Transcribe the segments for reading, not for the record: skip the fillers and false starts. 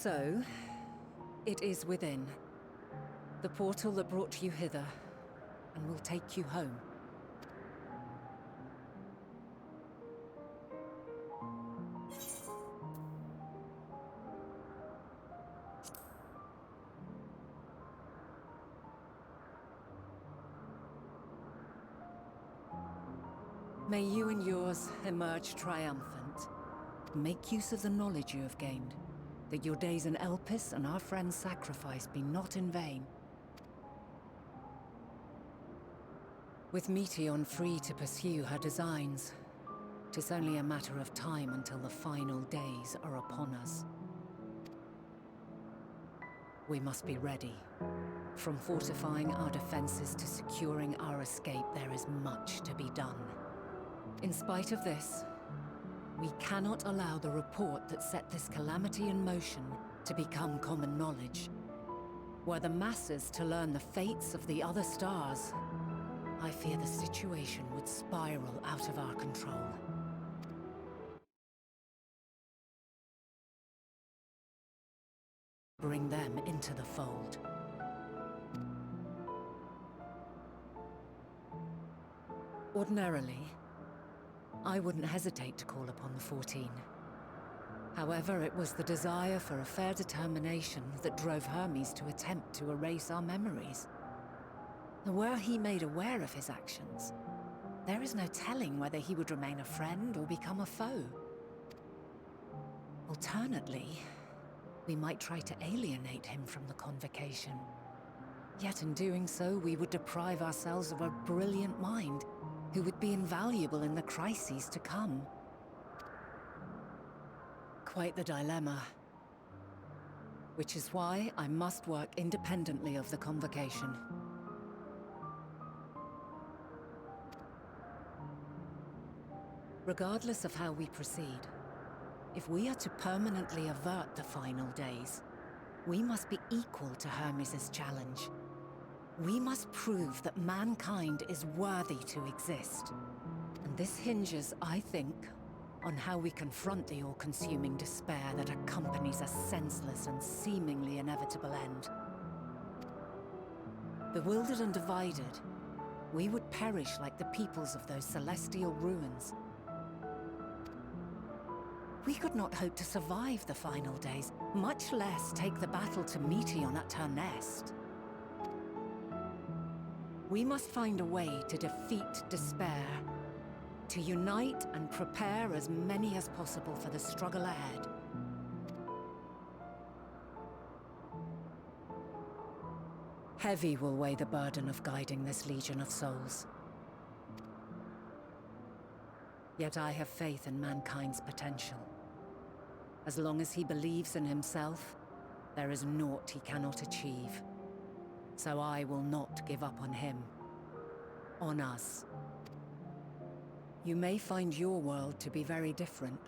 So, it is within. The portal that brought you hither, and will take you home. May you and yours emerge triumphant. Make use of the knowledge you have gained, that your days in Elpis and our friend's sacrifice be not in vain. With Meteion free to pursue her designs, 'tis only a matter of time until the final days are upon us. We must be ready. From fortifying our defenses to securing our escape, there is much to be done. In spite of this, we cannot allow the report that set this calamity in motion to become common knowledge. Were the masses to learn the fates of the other stars, I fear the situation would spiral out of our control. Bring them into the fold. Ordinarily, I wouldn't hesitate to call upon the 14. However, it was the desire for a fair determination that drove Hermes to attempt to erase our memories. Were he made aware of his actions, there is no telling whether he would remain a friend or become a foe. Alternately, we might try to alienate him from the convocation. Yet in doing so, we would deprive ourselves of a brilliant mind who would be invaluable in the crises to come. Quite the dilemma. Which is why I must work independently of the convocation. Regardless of how we proceed, if we are to permanently avert the final days, we must be equal to Hermes' challenge. We must prove that mankind is worthy to exist. And this hinges, I think, on how we confront the all-consuming despair that accompanies a senseless and seemingly inevitable end. Bewildered and divided, we would perish like the peoples of those celestial ruins. We could not hope to survive the final days, much less take the battle to Meteion at her nest. We must find a way to defeat despair, to unite and prepare as many as possible for the struggle ahead. Heavy will weigh the burden of guiding this legion of souls. Yet I have faith in mankind's potential. As long as he believes in himself, there is naught he cannot achieve. So I will not give up on him. On us. You may find your world to be very different.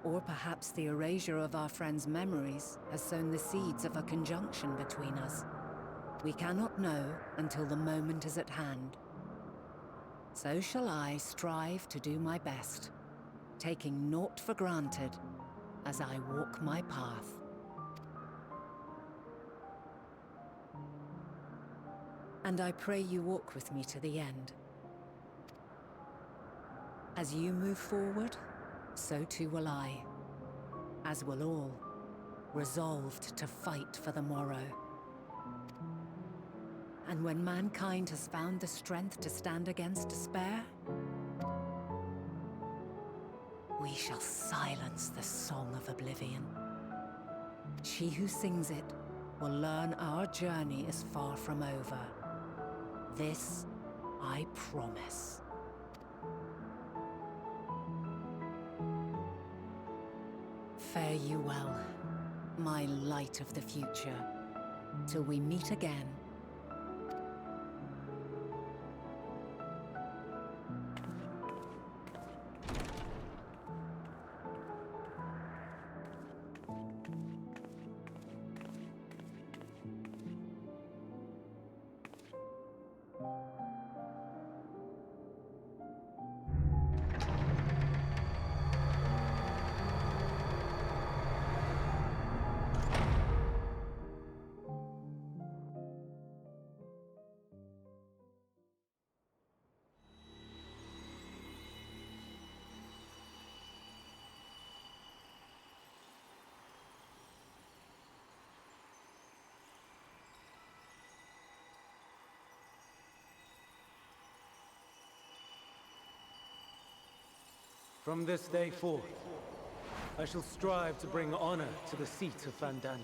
Or perhaps the erasure of our friend's memories has sown the seeds of a conjunction between us. We cannot know until the moment is at hand. So shall I strive to do my best, taking naught for granted as I walk my path. And I pray you walk with me to the end. As you move forward, so too will I, as will all, resolved to fight for the morrow. And when mankind has found the strength to stand against despair, we shall silence the song of oblivion. She who sings it will learn our journey is far from over. This I promise. Fare you well, my light of the future, till we meet again. From this day forth, I shall strive to bring honor to the seat of Vandana.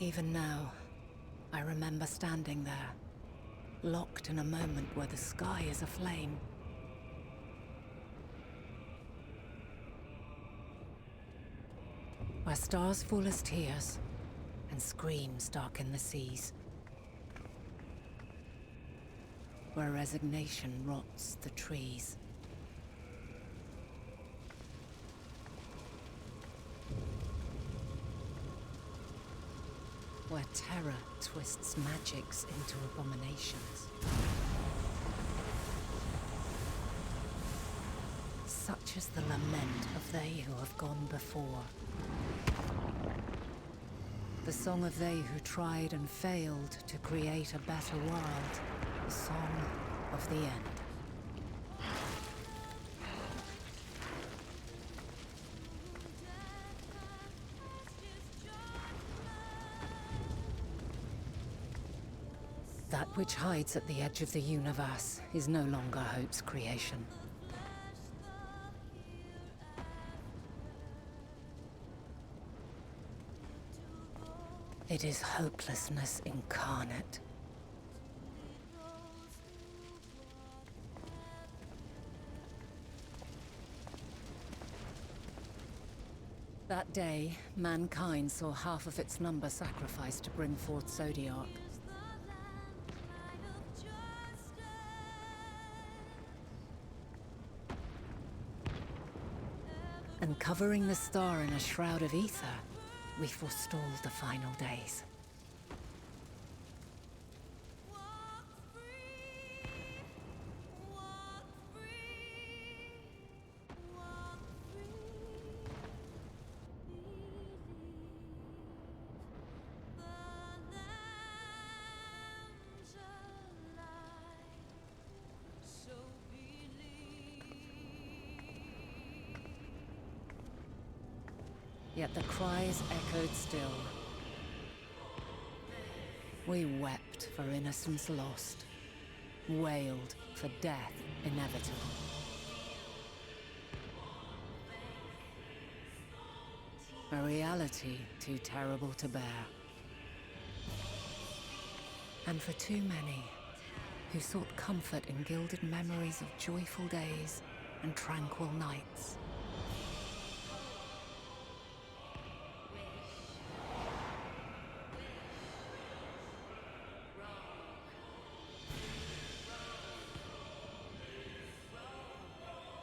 Even now, I remember standing there, locked in a moment where the sky is aflame. Where stars fall as tears, and screams darken the seas. Where resignation rots the trees. Where terror twists magics into abominations. Such is the lament of they who have gone before. The song of they who tried and failed to create a better world. The song of the end. That which hides at the edge of the universe is no longer hope's creation. It is hopelessness incarnate. That day, mankind saw half of its number sacrificed to bring forth Zodiark. And covering the star in a shroud of ether, we forestalled the final days. Yet the cries echoed still. We wept for innocence lost, wailed for death inevitable. A reality too terrible to bear. And for too many who sought comfort in gilded memories of joyful days and tranquil nights.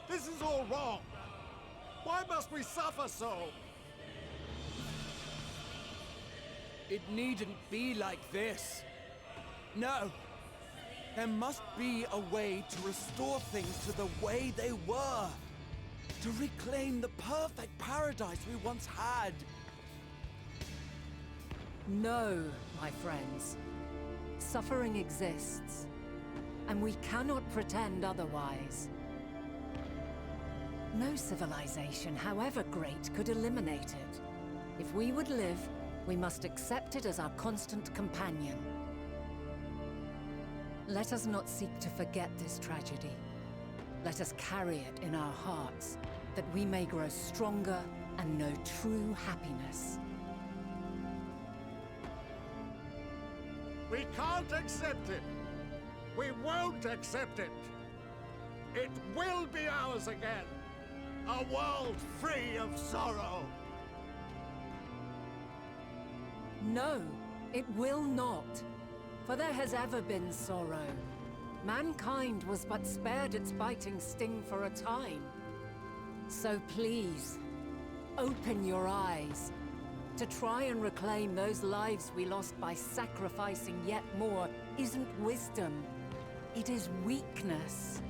This is all wrong! Why must we suffer so? It needn't be like this. No. There must be a way to restore things to the way they were. To reclaim the perfect paradise we once had. No, my friends. Suffering exists, and we cannot pretend otherwise. No civilization, however great, could eliminate it. If we would live, we must accept it as our constant companion. Let us not seek to forget this tragedy. Let us carry it in our hearts, that we may grow stronger and know true happiness. We can't accept it! We won't accept it! It will be ours again! A world free of sorrow! No, it will not. For there has ever been sorrow. Mankind was but spared its biting sting for a time. So please, open your eyes. To try and reclaim those lives we lost by sacrificing yet more isn't wisdom. It is weakness.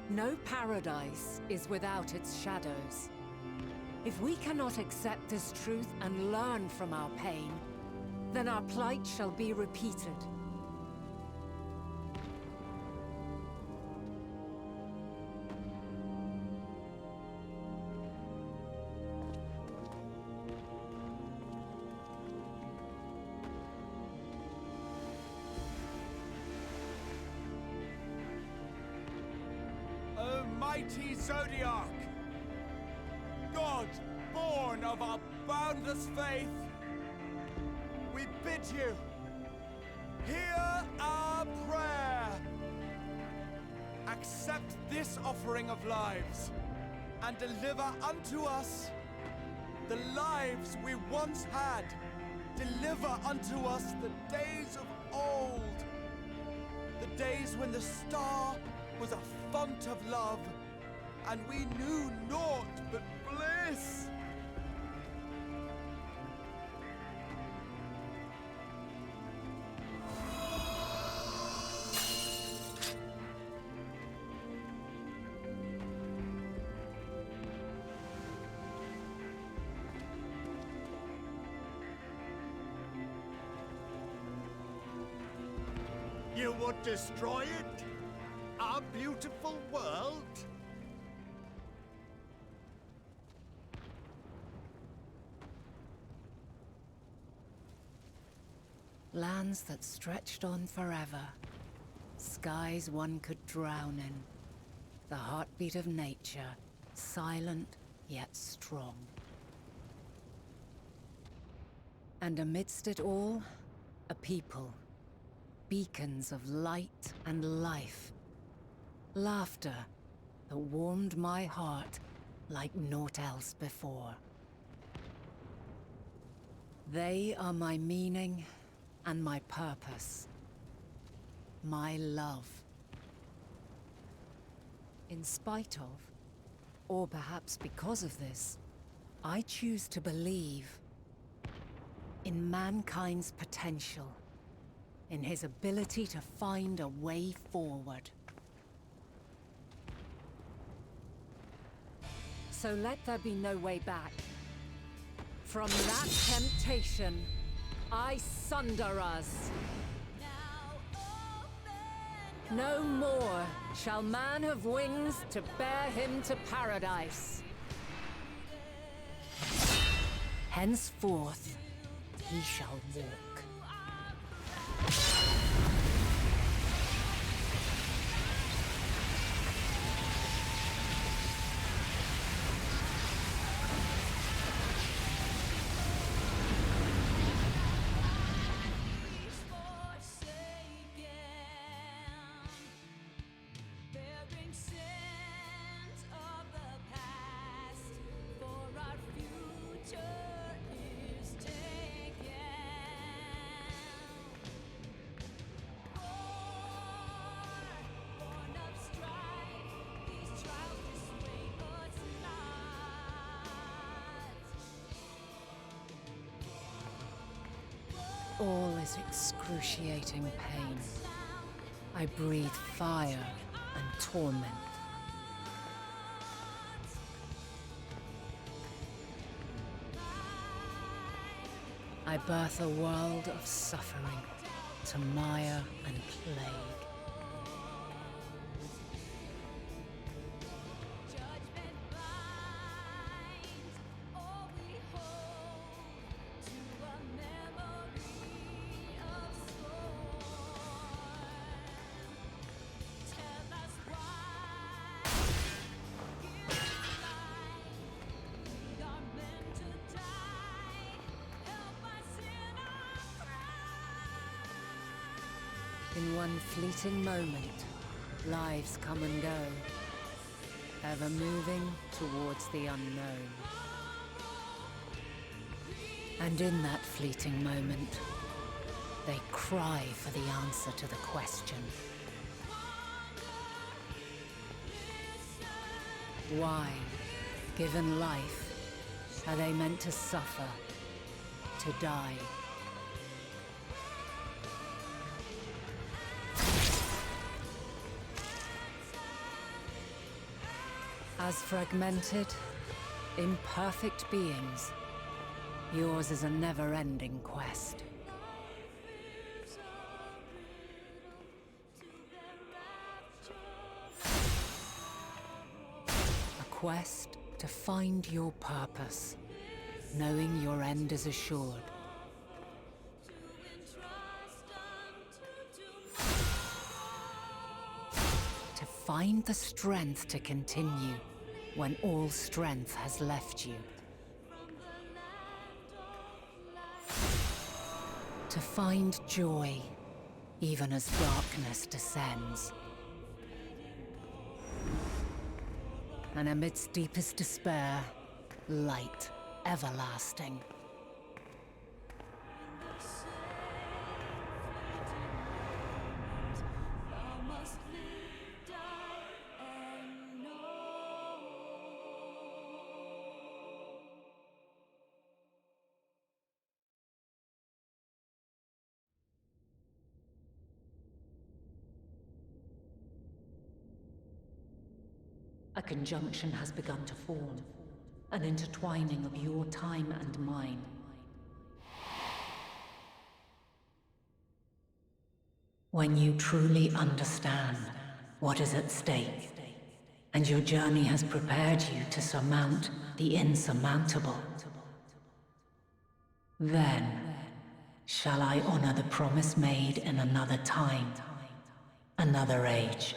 No paradise is without its shadows. If we cannot accept this truth and learn from our pain, then our plight shall be repeated. O mighty Zodiac! God, born of our boundless faith, we bid you, hear our prayer. Accept this offering of lives, and deliver unto us the lives we once had. Deliver unto us the days of old, the days when the star was a font of love, and we knew naught but bliss. You would destroy it? Our beautiful world? Lands that stretched on forever. Skies one could drown in. The heartbeat of nature, silent yet strong. And amidst it all, a people. Beacons of light and life. Laughter that warmed my heart like naught else before. They are my meaning and my purpose. My love. In spite of, or perhaps because of this, I choose to believe in mankind's potential, in his ability to find a way forward. So let there be no way back. From that temptation, I sunder us. No more shall man have wings to bear him to paradise. Henceforth, he shall walk. All is excruciating pain. I breathe fire and torment. I birth a world of suffering to mire and plague. In one fleeting moment, lives come and go, ever moving towards the unknown. And in that fleeting moment, they cry for the answer to the question. Why, given life, are they meant to suffer, to die? As fragmented, imperfect beings, yours is a never-ending quest. A quest to find your purpose, knowing your end is assured. To find the strength to continue when all strength has left you. To find joy, even as darkness descends. And amidst deepest despair, light everlasting. A conjunction has begun to form, an intertwining of your time and mine. When you truly understand what is at stake, and your journey has prepared you to surmount the insurmountable, then shall I honor the promise made in another time, another age.